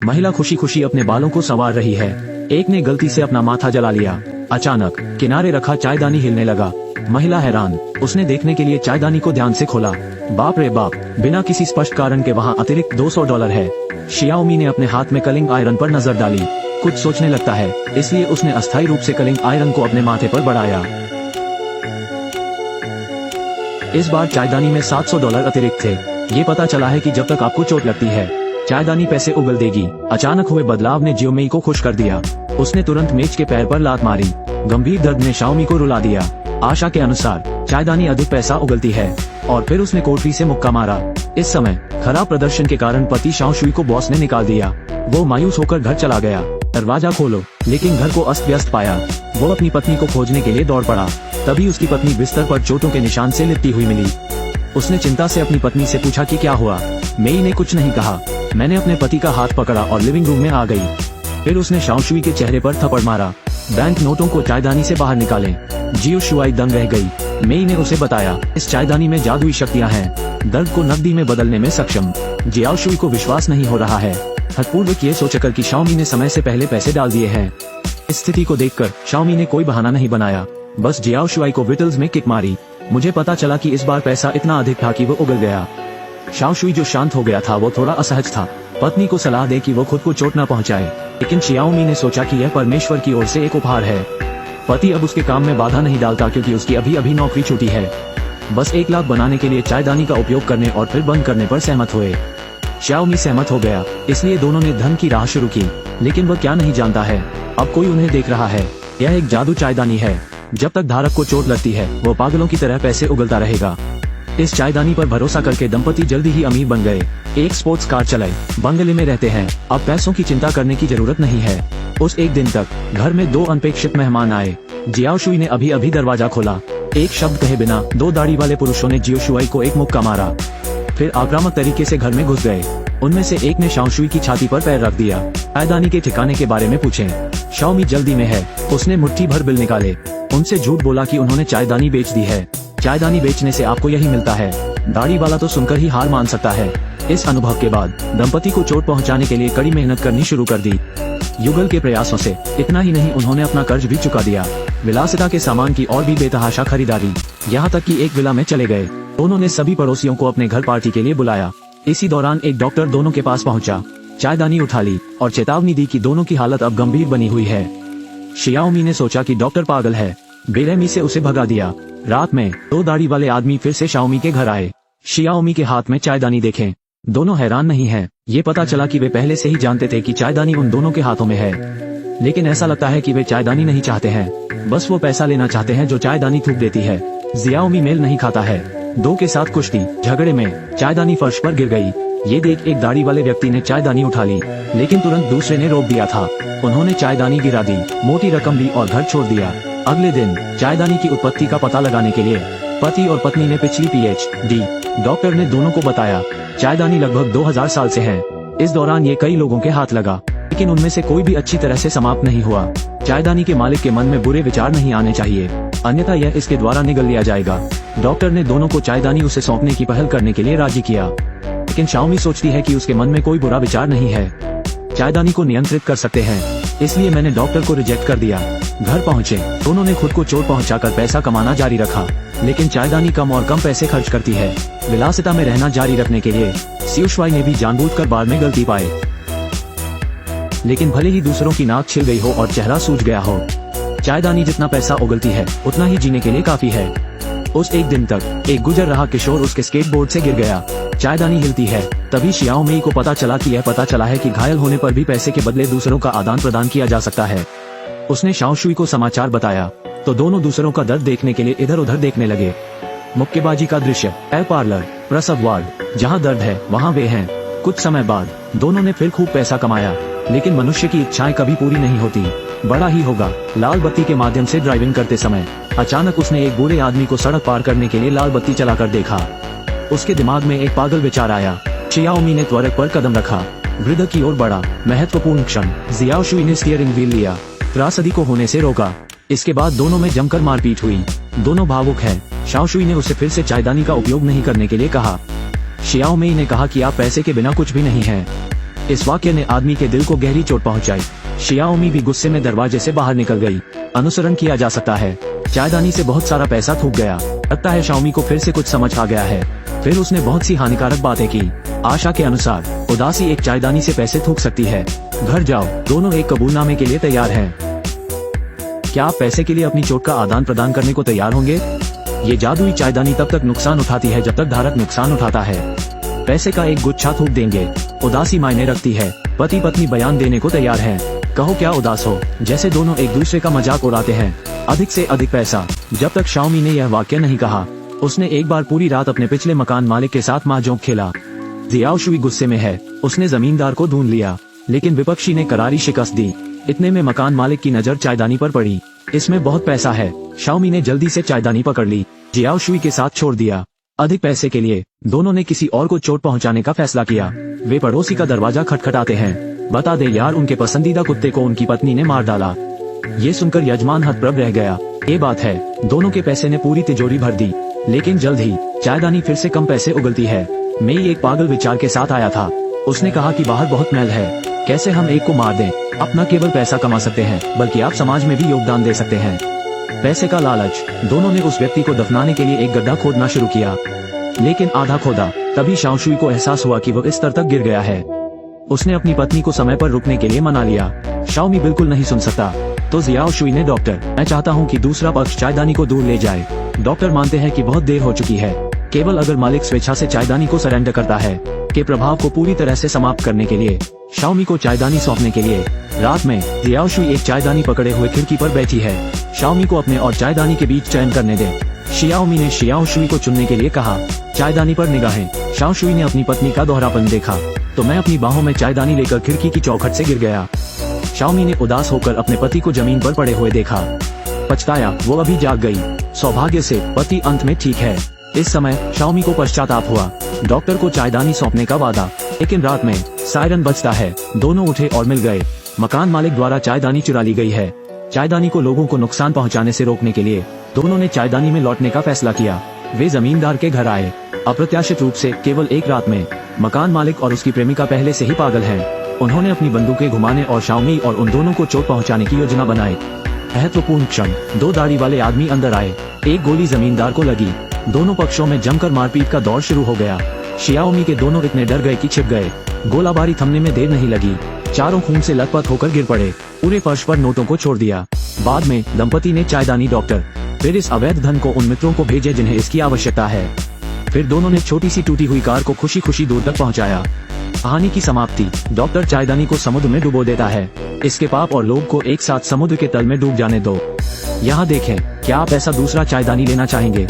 महिला खुशी खुशी अपने बालों को संवार रही है। एक ने गलती से अपना माथा जला लिया। अचानक किनारे रखा चायदानी हिलने लगा। महिला हैरान, उसने देखने के लिए चायदानी को ध्यान से खोला। बाप रे बाप, बिना किसी स्पष्ट कारण के वहाँ अतिरिक्त $200 है। शियाओमी ने अपने हाथ में कलिंग आयरन पर नजर डाली। कुछ सोचने लगता है, इसलिए उसने अस्थायी रूप से कलिंग आयरन को अपने माथे पर बढ़ाया। इस बार चायदानी में $700 अतिरिक्त थे। ये पता चला है कि जब तक आपको चोट लगती है, चायदानी पैसे उगल देगी। अचानक हुए बदलाव ने जियोमेई को खुश कर दिया। उसने तुरंत मेज के पैर पर लात मारी। गंभीर दर्द ने शाओमी को रुला दिया। आशा के अनुसार चायदानी अधिक पैसा उगलती है और फिर उसने कोठरी से मुक्का मारा। इस समय खराब प्रदर्शन के कारण पति शाओशुई को बॉस ने निकाल दिया। वो मायूस होकर घर चला गया। दरवाजा खोलो, लेकिन घर को अस्त व्यस्त पाया। वो अपनी पत्नी को खोजने के लिए दौड़ पड़ा। तभी उसकी पत्नी बिस्तर पर चोटों के निशान से लिपटी हुई मिली। उसने चिंता से अपनी पत्नी से पूछा कि क्या हुआ। मेई ने कुछ नहीं कहा। मैंने अपने पति का हाथ पकड़ा और लिविंग रूम में आ गई। फिर उसने शाओशुई के चेहरे पर थप्पड़ मारा। बैंक नोटों को चायदानी से बाहर निकालें। जियो शुआई दंग रह गई। मेई ने उसे बताया, इस चायदानी में जादुई शक्तियां हैं, दर्द को नकदी में बदलने में सक्षम। जियाओ शुई को विश्वास नहीं हो रहा है। हतपूर्वक ये सोचकर कि शाओमी ने समय से पहले पैसे डाल दिए हैं। इस स्थिति को देखकर शाओमी ने कोई बहाना नहीं बनाया, बस जियाओ शुआई को विटल्स में किक मारी। मुझे पता चला कि इस बार पैसा इतना अधिक था कि वो उगल गया। शाओशुई जो शांत हो गया था वो थोड़ा असहज था। पत्नी को सलाह दे कि वो खुद को चोट न पहुंचाए, लेकिन शियाओमी ने सोचा कि यह परमेश्वर की ओर से एक उपहार है। पति अब उसके काम में बाधा नहीं डालता क्योंकि उसकी अभी अभी नौकरी छूटी है। बस 1 लाख बनाने के लिए चायदानी का उपयोग करने और फिर बंद करने पर सहमत हुए। शियाओमी सहमत हो गया, इसलिए दोनों ने धन की राह शुरू की। लेकिन वह क्या नहीं जानता है, अब कोई उन्हें देख रहा है। यह एक जादू चायदानी है। जब तक धारक को चोट लगती है, वो पागलों की तरह पैसे उगलता रहेगा। इस चायदानी पर भरोसा करके दंपति जल्दी ही अमीर बन गए। एक स्पोर्ट्स कार चलाए, बंगले में रहते हैं। अब पैसों की चिंता करने की जरूरत नहीं है। उस एक दिन तक घर में 2 अनपेक्षित मेहमान आए। जियाओ शुई ने अभी अभी दरवाजा खोला। एक शब्द कहे बिना 2 दाढ़ी वाले पुरुषों ने जियो शुआई को एक मुक्का मारा। फिर आक्रामक तरीके से घर में घुस गए। उनमें से एक ने शाओशुई की छाती पर पैर रख दिया। चायदानी के ठिकाने के बारे में पूछें। शाओमी जल्दी में है। उसने मुट्ठी भर बिल निकाले। उनसे झूठ बोला कि उन्होंने चायदानी बेच दी है। चायदानी बेचने से आपको यही मिलता है। दाढ़ी वाला तो सुनकर ही हार मान सकता है। इस अनुभव के बाद दंपति को चोट पहुंचाने के लिए कड़ी मेहनत करनी शुरू कर दी। युगल के प्रयासों से इतना ही नहीं, उन्होंने अपना कर्ज भी चुका दिया। विलासिता के सामान की और भी बेतहाशा खरीदारी, यहाँ तक कि एक विला में चले गए। उन्होंने सभी पड़ोसियों को अपने घर पार्टी के लिए बुलाया। इसी दौरान एक डॉक्टर दोनों के पास पहुंचा। चायदानी उठा ली और चेतावनी दी कि दोनों की हालत अब गंभीर बनी हुई है। शियाओमी ने सोचा कि डॉक्टर पागल है, बेरहमी से उसे भगा दिया। रात में 2 दाढ़ी वाले आदमी फिर से शाओमी के घर आए। शियाओमी के हाथ में चायदानी देखें। दोनों हैरान नहीं हैं। ये पता चला कि वे पहले से ही जानते थे कि चायदानी उन दोनों के हाथों में है, लेकिन ऐसा लगता है कि वे चायदानी नहीं चाहते हैं, बस वो पैसा लेना चाहते हैं जो चायदानी थूक देती है। जियाओमी मेल नहीं खाता है। 2 के साथ कुश्ती झगड़े में चायदानी फर्श पर गिर गई। ये देख एक दाढ़ी वाले व्यक्ति ने चायदानी उठा ली, लेकिन तुरंत दूसरे ने रोक दिया था। उन्होंने चायदानी गिरा दी, मोटी रकम ली और घर छोड़ दिया। अगले दिन चायदानी की उत्पत्ति का पता लगाने के लिए पति और पत्नी ने पिछली PhD डॉक्टर ने दोनों को बताया। चायदानी लगभग 2000 साल से है। इस दौरान ये कई लोगों के हाथ लगा, लेकिन उनमें से कोई भी अच्छी तरह से समाप्त नहीं हुआ। चायदानी के मालिक के मन में बुरे विचार नहीं आने चाहिए, अन्यथा यह इसके द्वारा निगल लिया जाएगा। डॉक्टर ने दोनों को चायदानी उसे सौंपने की पहल करने के लिए राजी किया, लेकिन शाओमी सोचती है कि उसके मन में कोई बुरा विचार नहीं है। चायदानी को नियंत्रित कर सकते हैं, इसलिए मैंने डॉक्टर को रिजेक्ट कर दिया। घर पहुंचे, दोनों ने खुद को चोट पहुंचाकर पैसा कमाना जारी रखा, लेकिन चायदानी कम और कम पैसे खर्च करती है। विलासिता में रहना जारी रखने के लिए शियाओशुई ने भी जानबूझकर बार में गलती पाई। लेकिन भले ही दूसरों की नाक छिल गई हो और चेहरा सूज गया हो, चायदानी जितना पैसा उगलती है उतना ही जीने के लिए काफी है। उस एक दिन तक एक गुजर रहा किशोर उसके स्केटबोर्ड से गिर गया। चायदानी हिलती है। तभी शियाओमी को पता चला है कि घायल होने पर भी पैसे के बदले दूसरों का आदान प्रदान किया जा सकता है। उसने शाओशुई को समाचार बताया, तो दोनों दूसरों का दर्द देखने के लिए इधर उधर देखने लगे। मुक्केबाजी का दृश्य, हेयर पार्लर, प्रसव वार्ड, जहाँ दर्द है वहाँ वे हैं। कुछ समय बाद दोनों ने फिर खूब पैसा कमाया, लेकिन मनुष्य की इच्छाएं कभी पूरी नहीं होती। बड़ा ही होगा। लाल बत्ती के माध्यम से ड्राइविंग करते समय अचानक उसने एक बूढ़े आदमी को सड़क पार करने के लिए लाल बत्ती चलाकर देखा। उसके दिमाग में एक पागल विचार आया। शियाओमी ने त्वरक पर कदम रखा। वृद्ध की ओर बढ़ा। महत्वपूर्ण क्षण। जियाओ शुई ने स्टीयरिंग व्हील लिया, त्रासदी को होने से रोका। इसके बाद दोनों में जमकर मारपीट हुई। दोनों भावुक हैं। शाओशुई ने उसे फिर से चायदानी का उपयोग नहीं करने के लिए कहा। शियाओमी ने कहा कि आप पैसे के बिना कुछ भी नहीं हैं। इस वाक्य ने आदमी के दिल को गहरी चोट पहुंचाई। शियाओमी भी गुस्से में दरवाजे से बाहर निकल गई। अनुसरण किया जा सकता है। चायदानी से बहुत सारा पैसा थूक गया। लगता है शाओमी को फिर से कुछ समझ आ गया है। फिर उसने बहुत सी हानिकारक बातें की। आशा के अनुसार उदासी एक चायदानी से पैसे थूक सकती है। घर जाओ, दोनों एक कबूलनामे के लिए तैयार हैं। क्या आप पैसे के लिए अपनी चोट का आदान प्रदान करने को तैयार होंगे? ये जादुई चायदानी तब तक नुकसान उठाती है जब तक धारक नुकसान उठाता है। पैसे का एक गुच्छा थूक देंगे। उदासी मायने रखती है। पति पत्नी बयान देने को तैयार हैं। कहो क्या उदास हो, जैसे दोनों एक दूसरे का मजाक उड़ाते हैं। अधिक से अधिक पैसा। जब तक शाओमी ने यह वाक्य नहीं कहा, उसने एक बार पूरी रात अपने पिछले मकान मालिक के साथ mahjong खेला। जियाओ शुई गुस्से में है। उसने जमींदार को ढूंढ लिया, लेकिन विपक्षी ने करारी शिकस्त दी। इतने में मकान मालिक की नजर चायदानी पर पड़ी। इसमें बहुत पैसा है। शाओमी ने जल्दी से चायदानी पकड़ ली। जियाओ शुई के साथ छोड़ दिया। अधिक पैसे के लिए दोनों ने किसी और को चोट पहुंचाने का फैसला किया। वे पड़ोसी का दरवाजा खटखटाते हैं। बता दे यार, उनके पसंदीदा कुत्ते को उनकी पत्नी ने मार डाला। ये सुनकर यजमान हतप्रभ रह गया। ये बात है, दोनों के पैसे ने पूरी तिजोरी भर दी। लेकिन जल्द ही चायदानी फिर से कम पैसे उगलती है। मेई एक पागल विचार के साथ आया था। उसने कहा कि बाहर बहुत मैल है, कैसे हम एक को मार दें। अपना केवल पैसा कमा सकते हैं, बल्कि आप समाज में भी योगदान दे सकते हैं। पैसे का लालच। दोनों ने उस व्यक्ति को दफनाने के लिए एक गड्ढा खोदना शुरू किया, लेकिन आधा खोदा। तभी शाओशुई को एहसास हुआ कि वह इस स्तर तक गिर गया है। उसने अपनी पत्नी को समय पर रुकने के लिए मना लिया। शाओमी बिल्कुल नहीं सुन सकता। तो जियाओ शुई ने डॉक्टर, मैं चाहता हूँ कि दूसरा पक्ष चायदानी को दूर ले जाए। डॉक्टर मानते हैं कि बहुत देर हो चुकी है। केवल अगर मालिक स्वेच्छा से चायदानी को सरेंडर करता है, के प्रभाव को पूरी तरह से समाप्त करने के लिए, शाओमी को चायदानी सौंपने के लिए। रात में जियाओ शुई एक चायदानी पकड़े हुए खिड़की पर बैठी है। शाओमी को अपने और चायदानी के बीच चयन करने दे। शियाओमी ने शियाओ शुई को चुनने के लिए कहा। चायदानी पर निगाहें। शाओ शुई ने अपनी पत्नी का दोहरापन देखा, तो मैं अपनी बाहों में चायदानी लेकर खिड़की की चौखट से गिर गया। शाओमी ने उदास होकर अपने पति को जमीन पर पड़े हुए देखा। पछताया, वो अभी जाग गई। सौभाग्य से पति अंत में ठीक है। इस समय शाओमी को पश्चाताप हुआ। डॉक्टर को चायदानी सौंपने का वादा। लेकिन रात में सायरन बजता है। दोनों उठे और मिल गए। मकान मालिक द्वारा चायदानी चुरा ली गई है। चायदानी को लोगों को नुकसान पहुंचाने से रोकने के लिए दोनों ने चायदानी में लौटने का फैसला किया। वे जमींदार के घर आए। अप्रत्याशित रूप से केवल एक रात में। मकान मालिक और उसकी प्रेमिका पहले से ही पागल हैं। उन्होंने अपनी बंदूकें घुमाने और शाओमी और उन दोनों को चोट पहुंचाने की योजना बनाई। महत्वपूर्ण क्षण। दो दाढ़ी वाले आदमी अंदर आए। एक गोली जमींदार को लगी। दोनों पक्षों में जमकर मारपीट का दौर शुरू हो गया। शियाओमी के दोनों इतने डर गए कि छिप गए। गोलाबारी थमने में देर नहीं लगी। चारों खून से लथपथ होकर गिर पड़े। पूरे फर्श पर नोटों को छोड़ दिया। बाद में दंपति ने चायदानी, डॉक्टर, फिर इस अवैध धन को उन मित्रों को भेजे जिन्हें इसकी आवश्यकता है। फिर दोनों ने छोटी सी टूटी हुई कार को खुशी खुशी दूर तक पहुंचाया। कहानी की समाप्ति। डॉक्टर चायदानी को समुद्र में डुबो देता है। इसके पाप और लोभ को एक साथ समुद्र के तल में डूब जाने दो। यहाँ देखें, क्या आप ऐसा दूसरा चायदानी लेना चाहेंगे?